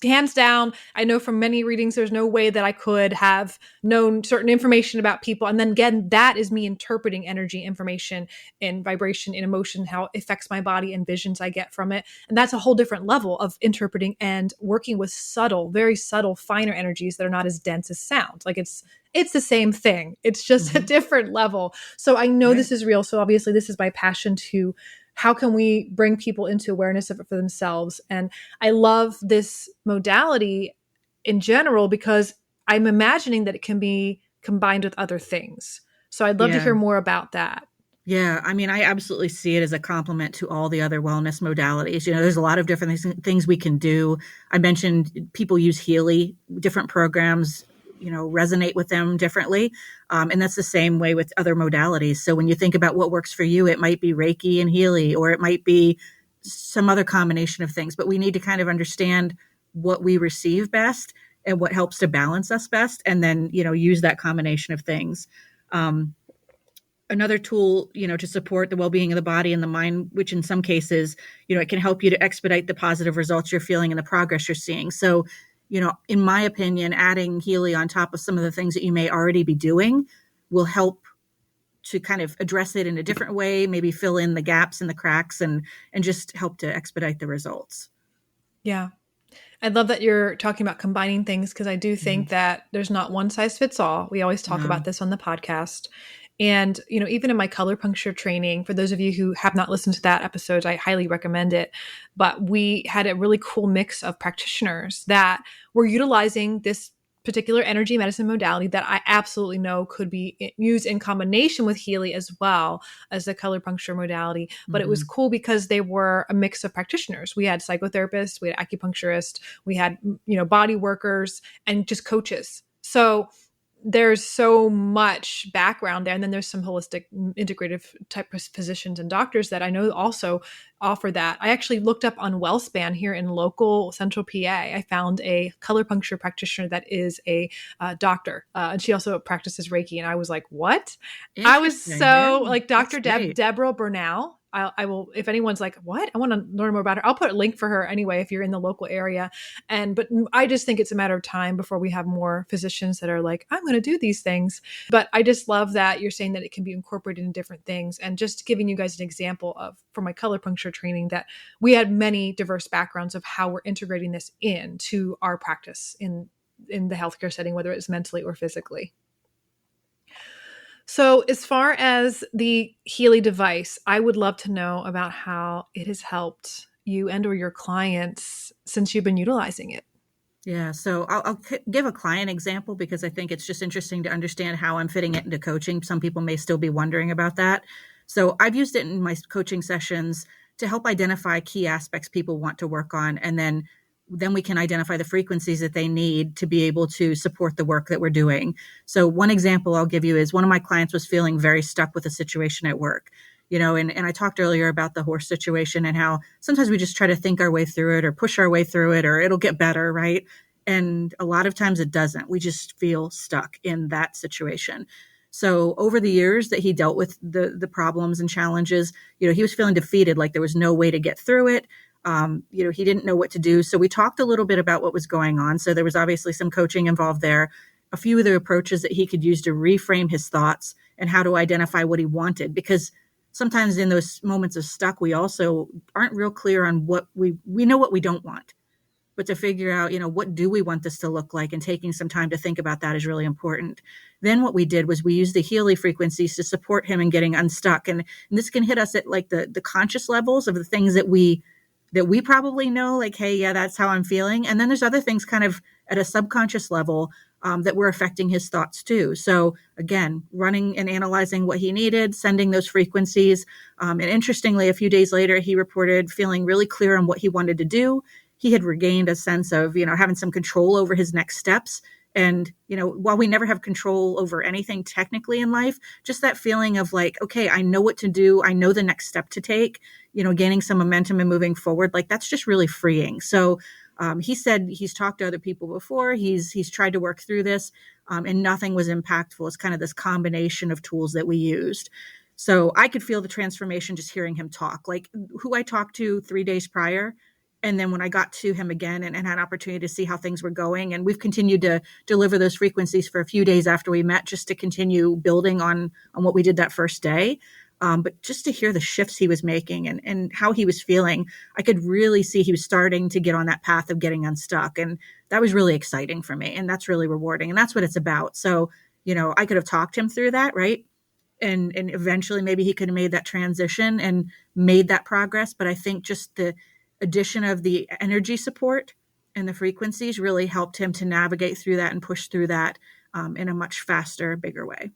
hands down. I know from many readings there's no way that I could have known certain information about people. And then again, that is me interpreting energy, information, and vibration and emotion, how it affects my body and visions I get from it. And that's a whole different level of interpreting and working with subtle, very subtle, finer energies that are not as dense as sound. Like it's the same thing. It's just a Hmm. different level. So I know Right. this is real. So obviously this is my passion to how can we bring people into awareness of it for themselves. And I love this modality in general because I'm imagining that it can be combined with other things. So I'd love to Yeah. hear more about that. Yeah, I mean, I absolutely see it as a complement to all the other wellness modalities. You know, there's a lot of different things we can do. I mentioned people use Healy, different programs, you know, resonate with them differently. And that's the same way with other modalities. So when you think about what works for you, it might be Reiki and Healy, or it might be some other combination of things. But we need to kind of understand what we receive best and what helps to balance us best, and then, you know, use that combination of things. Um, Another tool, you know, to support the well-being of the body and the mind, which in some cases, you know, it can help you to expedite the positive results you're feeling and the progress you're seeing. So, you know, in my opinion, adding Healy on top of some of the things that you may already be doing will help to kind of address it in a different way, maybe fill in the gaps and the cracks, and just help to expedite the results. Yeah. I love that you're talking about combining things because I do think Mhm. that there's not one size fits all. We always talk about No. this on the podcast. And, you know, even in my color puncture training, for those of you who have not listened to that episode, I highly recommend it. But we had a really cool mix of practitioners that were utilizing this particular energy medicine modality that I absolutely know could be used in combination with Healy as well as the color puncture modality. But it was Hmm. cool because they were a mix of practitioners. We had psychotherapists, we had acupuncturists, we had, you know, body workers and just coaches. So there's so much background there. And then there's some holistic integrative type of physicians and doctors that I know also offer that. I actually looked up on WellSpan here in local central PA. I found a color puncture practitioner that is a doctor. And she also practices Reiki. And I was like, what? I was Interesting. Yeah, so like that's Dr. great. Deborah Bernal. I will, if anyone's like, what? I want to learn more about her. I'll put a link for her anyway if you're in the local area. But I just think it's a matter of time before we have more physicians that are like, I'm going to do these things. But I just love that you're saying that it can be incorporated in different things. And just giving you guys an example of, for my color puncture training, that we had many diverse backgrounds of how we're integrating this into our practice in the healthcare setting, whether it's mentally or physically. So, as far as the Healy device, I would love to know about how it has helped you and or your clients since you've been utilizing it. Yeah, so I'll give a client example because I think it's just interesting to understand how I'm fitting it into coaching. Some people may still be wondering about that. So I've used it in my coaching sessions to help identify key aspects people want to work on, and then we can identify the frequencies that they need to be able to support the work that we're doing. So one example I'll give you is one of my clients was feeling very stuck with a situation at work. You know, and I talked earlier about the horse situation and how sometimes we just try to think our way through it or push our way through it or it'll get better, right? And a lot of times it doesn't. We just feel stuck in that situation. So over the years that he dealt with the problems and challenges, he was feeling defeated, like there was no way to get through it. He didn't know what to do. So we talked a little bit about what was going on. So there was obviously some coaching involved there, a few of the approaches that he could use to reframe his thoughts and how to identify what he wanted. Because sometimes in those moments of stuck, we also aren't real clear on what we know what we don't want. But to figure out, what do we want this to look like, and taking some time to think about that is really important. Then what we did was we used the Healy frequencies to support him in getting unstuck. And this can hit us at like the conscious levels of the things that we probably know, like, hey, yeah, that's how I'm feeling. And then there's other things kind of at a subconscious level that were affecting his thoughts too. So again, running and analyzing what he needed, sending those frequencies. And interestingly, a few days later, he reported feeling really clear on what he wanted to do. He had regained a sense of, having some control over his next steps. And, while we never have control over anything technically in life, just that feeling of like, okay, I know what to do. I know the next step to take, gaining some momentum and moving forward. Like, that's just really freeing. So he said he's talked to other people before. He's tried to work through this and nothing was impactful. It's kind of this combination of tools that we used. So I could feel the transformation just hearing him talk, like who I talked to 3 days prior. And then when I got to him again and had an opportunity to see how things were going, and we've continued to deliver those frequencies for a few days after we met, just to continue building on what we did that first day. But just to hear the shifts he was making and how he was feeling, I could really see he was starting to get on that path of getting unstuck. And that was really exciting for me. And that's really rewarding. And that's what it's about. So, I could have talked him through that, right? And eventually maybe he could have made that transition and made that progress. But I think just the addition of the energy support and the frequencies really helped him to navigate through that and push through that in a much faster, bigger way.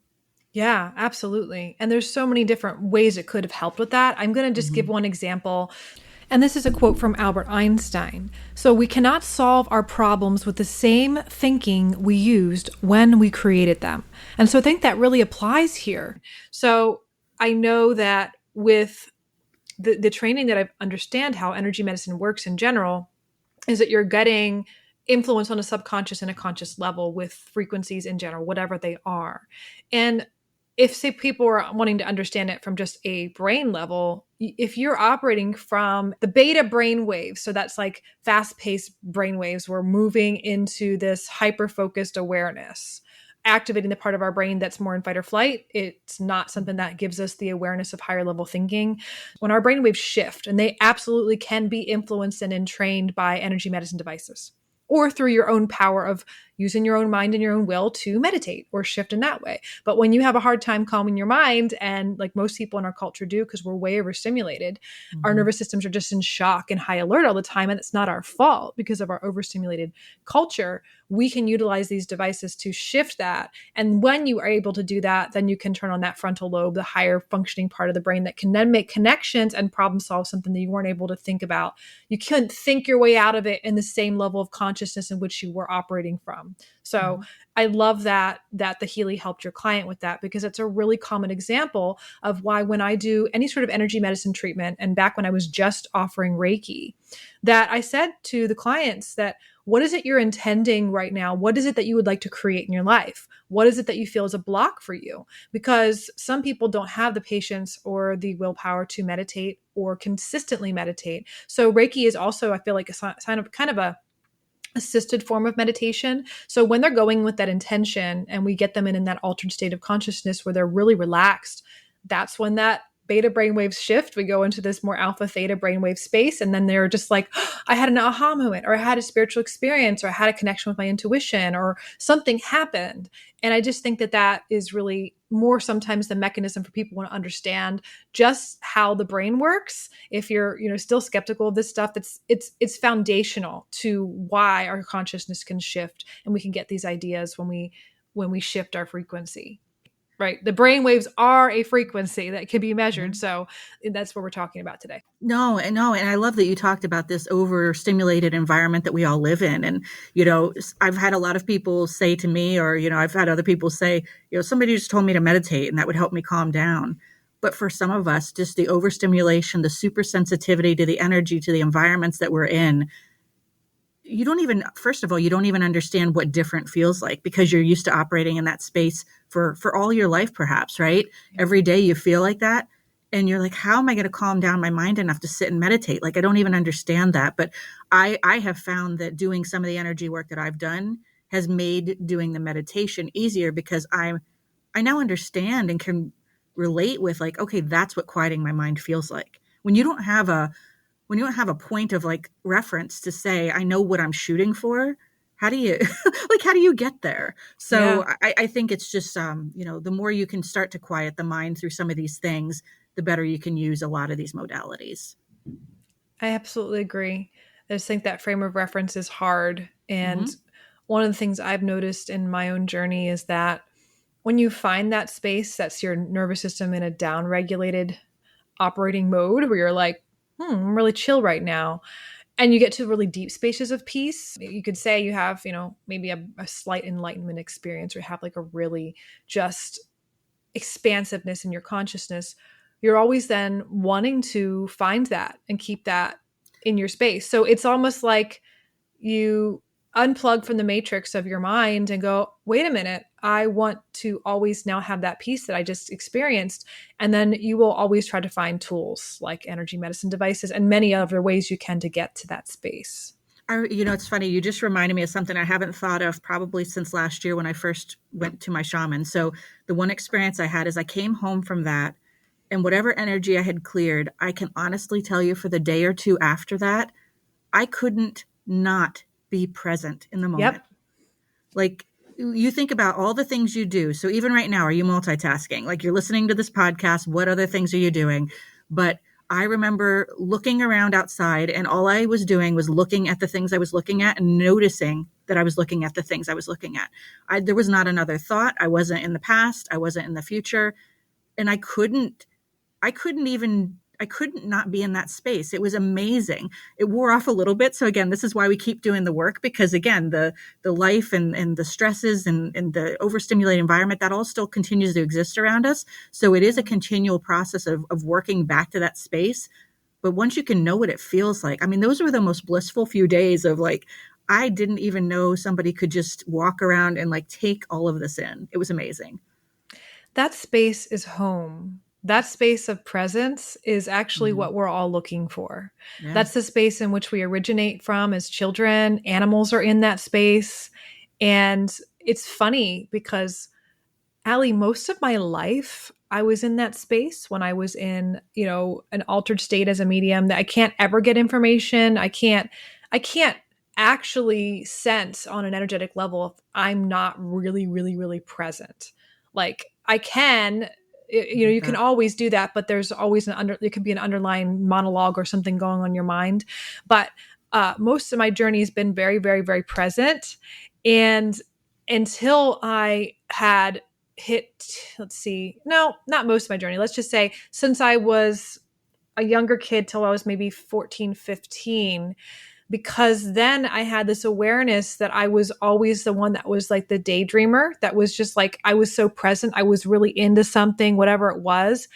Yeah, absolutely. And there's so many different ways it could have helped with that. I'm going to just give one example. And this is a quote from Albert Einstein. So we cannot solve our problems with the same thinking we used when we created them. And so I think that really applies here. So I know that with the training that I understand how energy medicine works in general is that you're getting influence on a subconscious and a conscious level with frequencies in general, whatever they are. And if, say, people are wanting to understand it from just a brain level, if you're operating from the beta brain waves, so that's like fast-paced brain waves, we're moving into this hyper-focused awareness, activating the part of our brain that's more in fight or flight. It's not something that gives us the awareness of higher level thinking. When our brain waves shift, and they absolutely can be influenced and entrained by energy medicine devices, or through your own power of using your own mind and your own will to meditate or shift in that way. But when you have a hard time calming your mind, and like most people in our culture do, because we're way overstimulated, our nervous systems are just in shock and high alert all the time. And it's not our fault because of our overstimulated culture. We can utilize these devices to shift that. And when you are able to do that, then you can turn on that frontal lobe, the higher functioning part of the brain that can then make connections and problem solve something that you weren't able to think about. You couldn't think your way out of it in the same level of consciousness in which you were operating from. So I love that the Healy helped your client with that, because it's a really common example of why when I do any sort of energy medicine treatment, and back when I was just offering Reiki, that I said to the clients that, what is it you're intending right now? What is it that you would like to create in your life? What is it that you feel is a block for you? Because some people don't have the patience or the willpower to meditate or consistently meditate. So Reiki is also, I feel like, a sign of kind of a assisted form of meditation. So when they're going with that intention and we get them in that altered state of consciousness where they're really relaxed, that's when that beta brainwaves shift. We go into this more alpha theta brainwave space. And then they're just like, oh, I had an aha moment, or I had a spiritual experience, or I had a connection with my intuition, or something happened. And I just think that is really more sometimes the mechanism for people want to understand just how the brain works. If you're, still skeptical of this stuff, it's foundational to why our consciousness can shift, and we can get these ideas when we shift our frequency. Right. The brain waves are a frequency that can be measured. So that's what we're talking about today. No. And I love that you talked about this overstimulated environment that we all live in. And, I've had a lot of people say to me, or, I've had other people say, somebody just told me to meditate and that would help me calm down. But for some of us, just the overstimulation, the super sensitivity to the energy, to the environments that we're in, you don't even, first of all, you don't even understand what different feels like because you're used to operating in that space for all your life, perhaps, right? Every day you feel like that. And you're like, how am I going to calm down my mind enough to sit and meditate? Like, I don't even understand that. But I have found that doing some of the energy work that I've done has made doing the meditation easier because I now understand and can relate with like, okay, that's what quieting my mind feels like. When you don't have a point of like reference to say, I know what I'm shooting for, how do you like, how do you get there? So Yeah, I think it's just, the more you can start to quiet the mind through some of these things, the better you can use a lot of these modalities. I absolutely agree. I just think that frame of reference is hard. And Hmm. one of the things I've noticed in my own journey is that when you find that space, that's your nervous system in a down regulated operating mode where you're like, I'm really chill right now. And you get to really deep spaces of peace. You could say you have, maybe a slight enlightenment experience or have like a really just expansiveness in your consciousness. You're always then wanting to find that and keep that in your space. So it's almost like you unplug from the matrix of your mind and go, wait a minute, I want to always now have that peace that I just experienced. And then you will always try to find tools like energy medicine devices and many other ways you can to get to that space. It's funny. You just reminded me of something I haven't thought of probably since last year when I first went to my shaman. So the one experience I had is I came home from that, and whatever energy I had cleared, I can honestly tell you for the day or two after that, I couldn't not be present in the moment. Yep. Like, you think about all the things you do. So even right now, are you multitasking? Like, you're listening to this podcast. What other things are you doing? But I remember looking around outside, and all I was doing was looking at the things I was looking at and noticing that I was looking at the things I was looking at. There was not another thought. I wasn't in the past. I wasn't in the future. And I couldn't not be in that space. It was amazing. It wore off a little bit. So again, this is why we keep doing the work, because again, the life and the stresses and the overstimulated environment, that all still continues to exist around us. So it is a continual process of working back to that space. But once you can know what it feels like, I mean, those were the most blissful few days of like, I didn't even know somebody could just walk around and like take all of this in. It was amazing. That space is home. That space of presence is actually Hmm. what we're all looking for. Yeah. That's the space in which we originate from as children. Animals are in that space. And it's funny because, Ali, most of my life, I was in that space when I was in, an altered state as a medium that I can't ever get information. I can't actually sense on an energetic level if I'm not really, really, really present. Like I can, I get you can that. always do that, but there's always there could be an underlying monologue or something going on in your mind. But most of my journey has been very, very, very present. And until I had hit, let's see, no, not most of my journey, let's just say since I was a younger kid till I was maybe 14, 15, because then I had this awareness that I was always the one that was like the daydreamer, that was just like I was so present, I was really into something, whatever it was.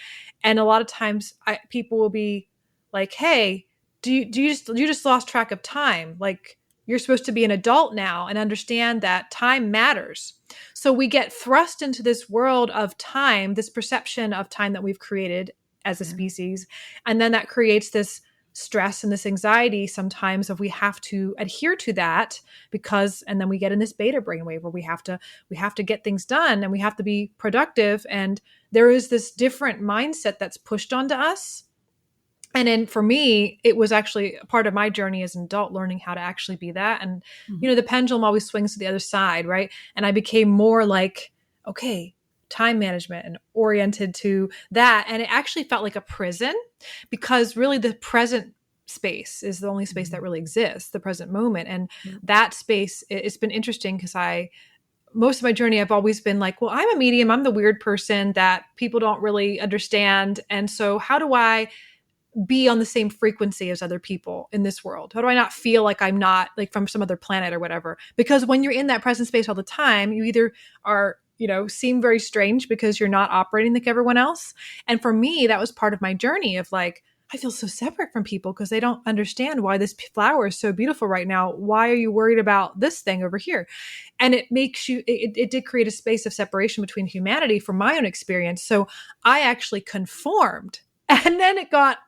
And a lot of times people will be like, hey, do you just lost track of time? Like you're supposed to be an adult now and understand that time matters. So we get thrust into this world of time, this perception of time that we've created as a Yeah. species. And then that creates this stress and this anxiety sometimes if we have to adhere to that, because and then we get in this beta brainwave where we have to get things done and we have to be productive, and there is this different mindset that's pushed onto us. And then for me, it was actually a part of my journey as an adult learning how to actually be that. And Mhm. the pendulum always swings to the other side, right? And I became more like, okay, time management and oriented to that. And it actually felt like a prison, because really the present space is the only space that Mhm. really exists, the present moment. And Yep. that space, it's been interesting because most of my journey, I've always been like, well, I'm a medium. I'm the weird person that people don't really understand. And so how do I be on the same frequency as other people in this world? How do I not feel like I'm not like from some other planet or whatever? Because when you're in that present space all the time, you either are, seem very strange because you're not operating like everyone else. And for me, that was part of my journey of like, I feel so separate from people because they don't understand why this flower is so beautiful right now. Why are you worried about this thing over here? And it makes you, it did create a space of separation between humanity from my own experience. So I actually conformed. And then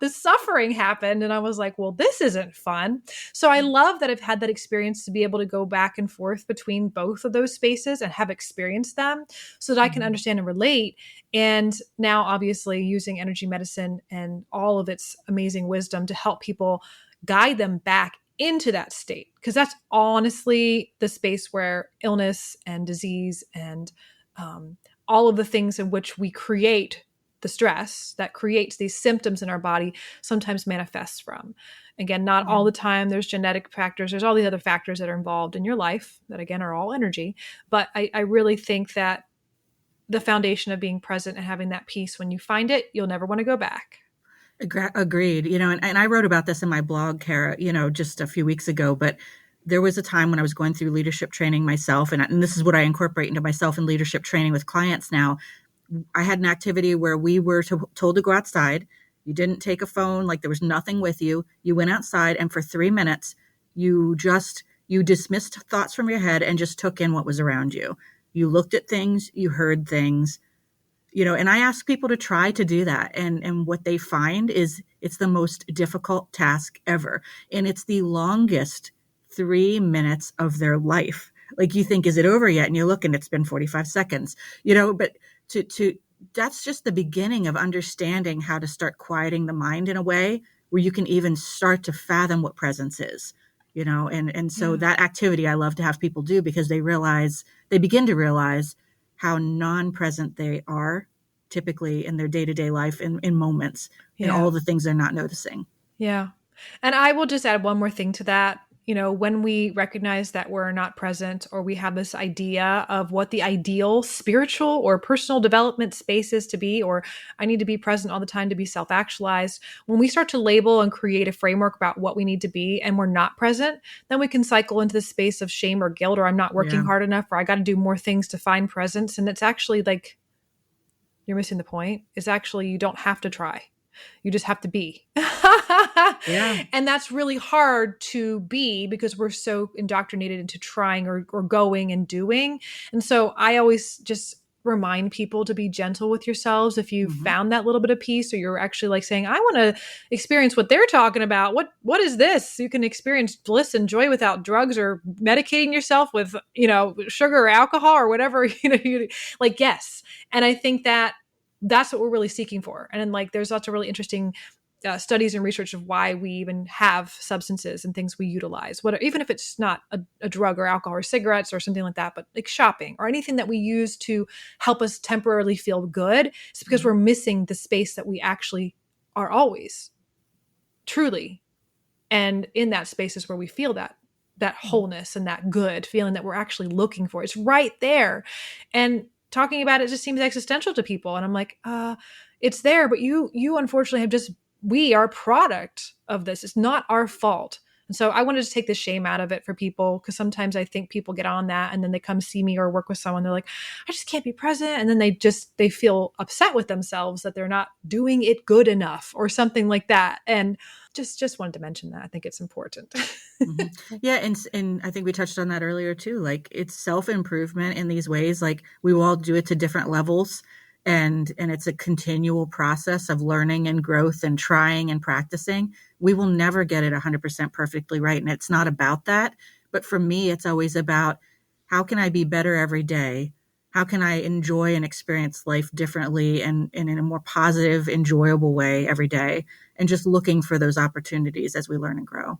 the suffering happened. And I was like, well, this isn't fun. So I love that I've had that experience to be able to go back and forth between both of those spaces and have experienced them so that I can understand and relate. And now, obviously, using energy medicine and all of its amazing wisdom to help people guide them back into that state. Because that's honestly the space where illness and disease and all of the things in which we create the stress that creates these symptoms in our body sometimes manifests from. Again, not all the time. There's genetic factors. There's all these other factors that are involved in your life that, again, are all energy. But I really think that the foundation of being present and having that peace, when you find it, you'll never want to go back. Agreed. And I wrote about this in my blog, Kara, just a few weeks ago, but there was a time when I was going through leadership training myself, and this is what I incorporate into myself in leadership training with clients now. I had an activity where we were told to go outside. You didn't take a phone, like there was nothing with you. You went outside, and for 3 minutes, you dismissed thoughts from your head and just took in what was around you. You looked at things, you heard things, and I ask people to try to do that. And what they find is it's the most difficult task ever. And it's the longest 3 minutes of their life. Like you think, is it over yet? And you look and it's been 45 seconds, but that's just the beginning of understanding how to start quieting the mind in a way where you can even start to fathom what presence is, and so that activity I love to have people do because they begin to realize how non-present they are typically in their day-to-day life in moments and all the things they're not noticing. Yeah. And I will just add one more thing to that. When we recognize that we're not present or we have this idea of what the ideal spiritual or personal development space is to be, or I need to be present all the time to be self-actualized, when we start to label and create a framework about what we need to be and we're not present, then we can cycle into the space of shame or guilt, or I'm not working hard enough, or I got to do more things to find presence. And it's actually like, you're missing the point. It's actually, you don't have to try. You just have to be. And that's really hard to be because we're so indoctrinated into trying or going and doing. And so I always just remind people to be gentle with yourselves. If you found that little bit of peace, or you're actually like saying, I want to experience what they're talking about. What is this? You can experience bliss and joy without drugs or medicating yourself with, sugar or alcohol or whatever, yes. And I think that's what we're really seeking for. And then there's lots of really interesting studies and research of why we even have substances and things we utilize, even if it's not a drug or alcohol or cigarettes or something like that, but like shopping or anything that we use to help us temporarily feel good. It's because we're missing the space that we actually are always truly. And in that space is where we feel that wholeness and that good feeling that we're actually looking for. It's right there. And talking about it just seems existential to people. And I'm like, it's there, but you unfortunately we are a product of this. It's not our fault. And so I wanted to take the shame out of it for people, because sometimes I think people get on that and then they come see me or work with someone. They're like, I just can't be present. And then they feel upset with themselves that they're not doing it good enough or something like that. And just wanted to mention that. I think it's important. Yeah. And I think we touched on that earlier too. Like it's self-improvement in these ways. Like we will all do it to different levels. And it's a continual process of learning and growth and trying and practicing. We will never get it 100% perfectly right. And it's not about that. But for me, it's always about how can I be better every day? How can I enjoy and experience life differently and in a more positive, enjoyable way every day? And just looking for those opportunities as we learn and grow.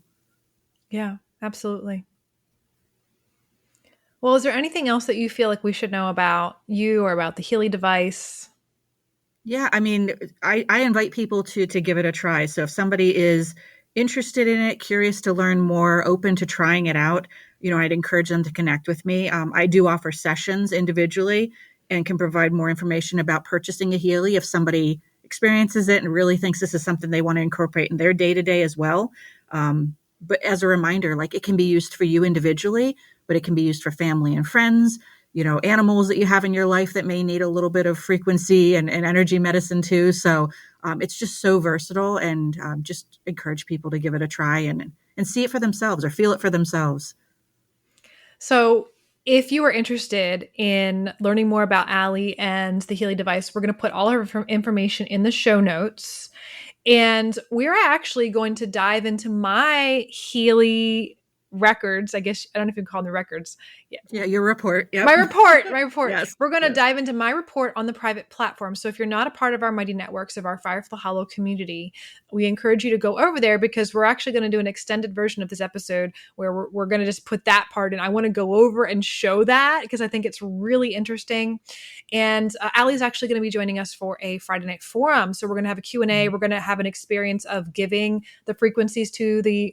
Yeah, absolutely. Well, is there anything else that you feel like we should know about you or about the Healy device? Yeah, I mean, I invite people to give it a try. So if somebody is interested in it, curious to learn more, open to trying it out, I'd encourage them to connect with me. I do offer sessions individually and can provide more information about purchasing a Healy if somebody experiences it and really thinks this is something they want to incorporate in their day-to-day as well. But as a reminder, like it can be used for you individually, but it can be used for family and friends, animals that you have in your life that may need a little bit of frequency and energy medicine too. So It's just so versatile, and just encourage people to give it a try and see it for themselves or feel it for themselves. So if you are interested in learning more about Ali and the Healy device, we're going to put all her information in the show notes. And we're actually going to dive into my Healy records. I guess I don't know if you can call them the records. Yeah, your report. Yep. My report. Yes. We're going to Yes. dive into my report on the private platform. So if you're not a part of our Mighty Networks, of our Firefly Hollow community, we encourage you to go over there, because we're actually going to do an extended version of this episode where we're going to just put that part in. I want to go over and show that because I think it's really interesting. And Ali's actually going to be joining us for a Friday night forum. So we're going to have a Q&A. We're going to have an experience of giving the frequencies to the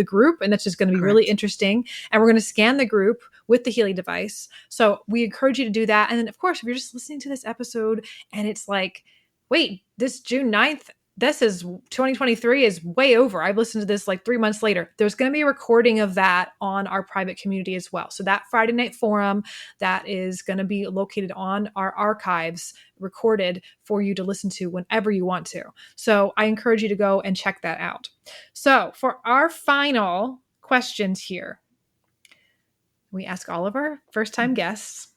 group. And that's just going to be Correct. really interesting. And we're going to scan the group with the Healy device. So we encourage you to do that. And then, of course, if you're just listening to this episode and it's like, wait, this June 9th, this is 2023 is way over. I've listened to this like 3 months later. There's going to be a recording of that on our private community as well. So that Friday night forum, that is going to be located on our archives, recorded for you to listen to whenever you want to. So I encourage you to go and check that out. So for our final questions here, we ask all of our first-time guests.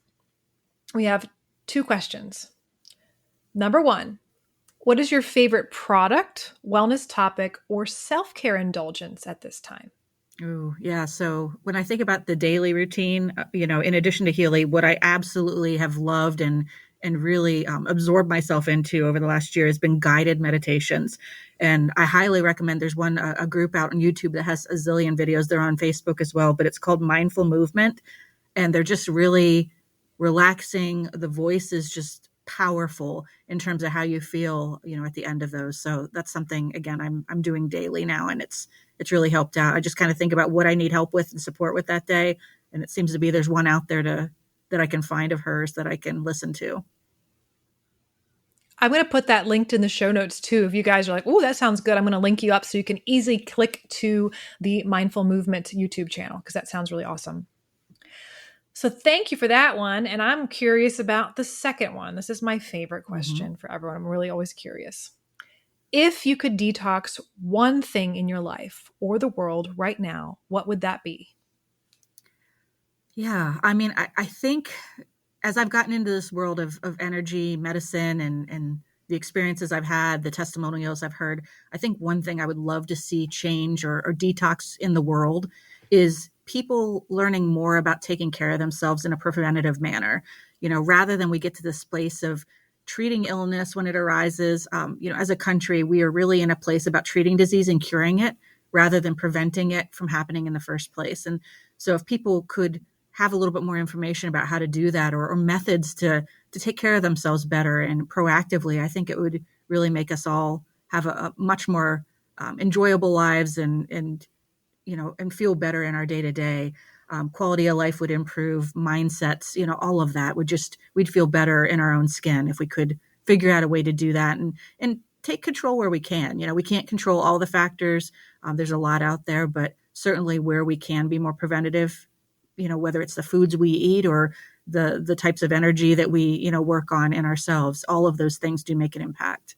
We have 2 questions. Number 1, what is your favorite product, wellness topic, or self-care indulgence at this time? Oh, yeah. So when I think about the daily routine, in addition to Healy, what I absolutely have loved and really absorbed myself into over the last year has been guided meditations. And I highly recommend, there's a group out on YouTube that has a zillion videos. They're on Facebook as well, but it's called Mindful Movement. And they're just really relaxing. The voice is just powerful in terms of how you feel, at the end of those. So that's something, again, I'm doing daily now, and it's really helped out. I just kind of think about what I need help with and support with that day. And it seems to be there's one out there that I can find of hers that I can listen to. I'm going to put that linked in the show notes too. If you guys are like, oh, that sounds good, I'm going to link you up so you can easily click to the Mindful Movement YouTube channel, because that sounds really awesome. So thank you for that one. And I'm curious about the second one. This is my favorite question for everyone. I'm really always curious. If you could detox one thing in your life or the world right now, what would that be? Yeah. I mean, I think as I've gotten into this world of energy, medicine, and the experiences I've had, the testimonials I've heard, I think one thing I would love to see change or detox in the world is people learning more about taking care of themselves in a preventative manner. Rather than we get to this place of treating illness when it arises. As a country, we are really in a place about treating disease and curing it rather than preventing it from happening in the first place. And so if people could have a little bit more information about how to do that, or methods to take care of themselves better and proactively, I think it would really make us all have a much more enjoyable lives and feel better in our day to day. Quality of life would improve, mindsets, all of that we'd feel better in our own skin if we could figure out a way to do that and take control where we can. We can't control all the factors. There's a lot out there, but certainly where we can be more preventative, whether it's the foods we eat or the types of energy that we, work on in ourselves, all of those things do make an impact.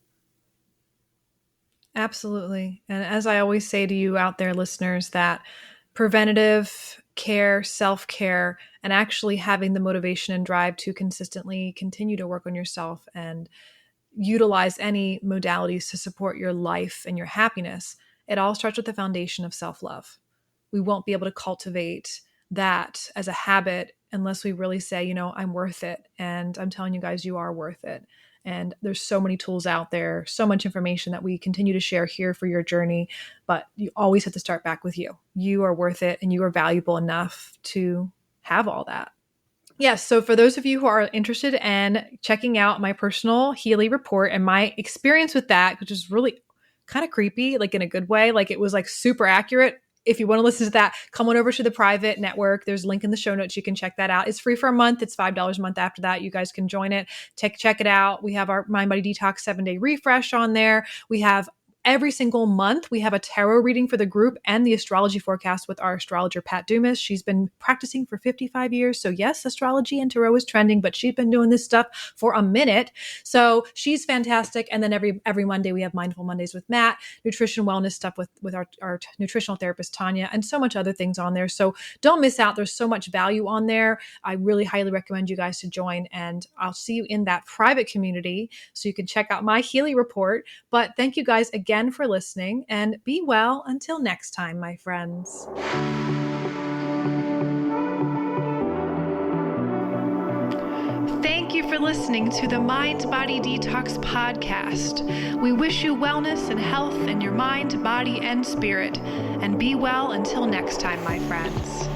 Absolutely. And as I always say to you out there, listeners, that preventative care, self-care, and actually having the motivation and drive to consistently continue to work on yourself and utilize any modalities to support your life and your happiness, it all starts with the foundation of self-love. We won't be able to cultivate that as a habit unless we really say, I'm worth it. And I'm telling you guys, you are worth it. And there's so many tools out there, so much information that we continue to share here for your journey. But you always have to start back with you. You are worth it, and you are valuable enough to have all that. Yes. So for those of you who are interested in checking out my personal Healy report and my experience with that, which is really kind of creepy, like in a good way, like it was like super accurate. If you want to listen to that, come on over to the private network. There's a link in the show notes. You can check that out. It's free for a month. It's $5 a month after that. You guys can join it. Check it out. We have our Mind Body Detox 7-day refresh on there. We have every single month, we have a tarot reading for the group and the astrology forecast with our astrologer, Pat Dumas. She's been practicing for 55 years. So yes, astrology and tarot is trending, but she's been doing this stuff for a minute. So she's fantastic. And then every Monday, we have Mindful Mondays with Matt, nutrition wellness stuff with our nutritional therapist, Tanya, and so much other things on there. So don't miss out. There's so much value on there. I really highly recommend you guys to join, and I'll see you in that private community so you can check out my Healy report. But thank you guys again for listening, and be well until next time, my friends. Thank you for listening to the Mind Body Detox podcast. We wish you wellness and health in your mind, body, and spirit. And be well until next time, my friends.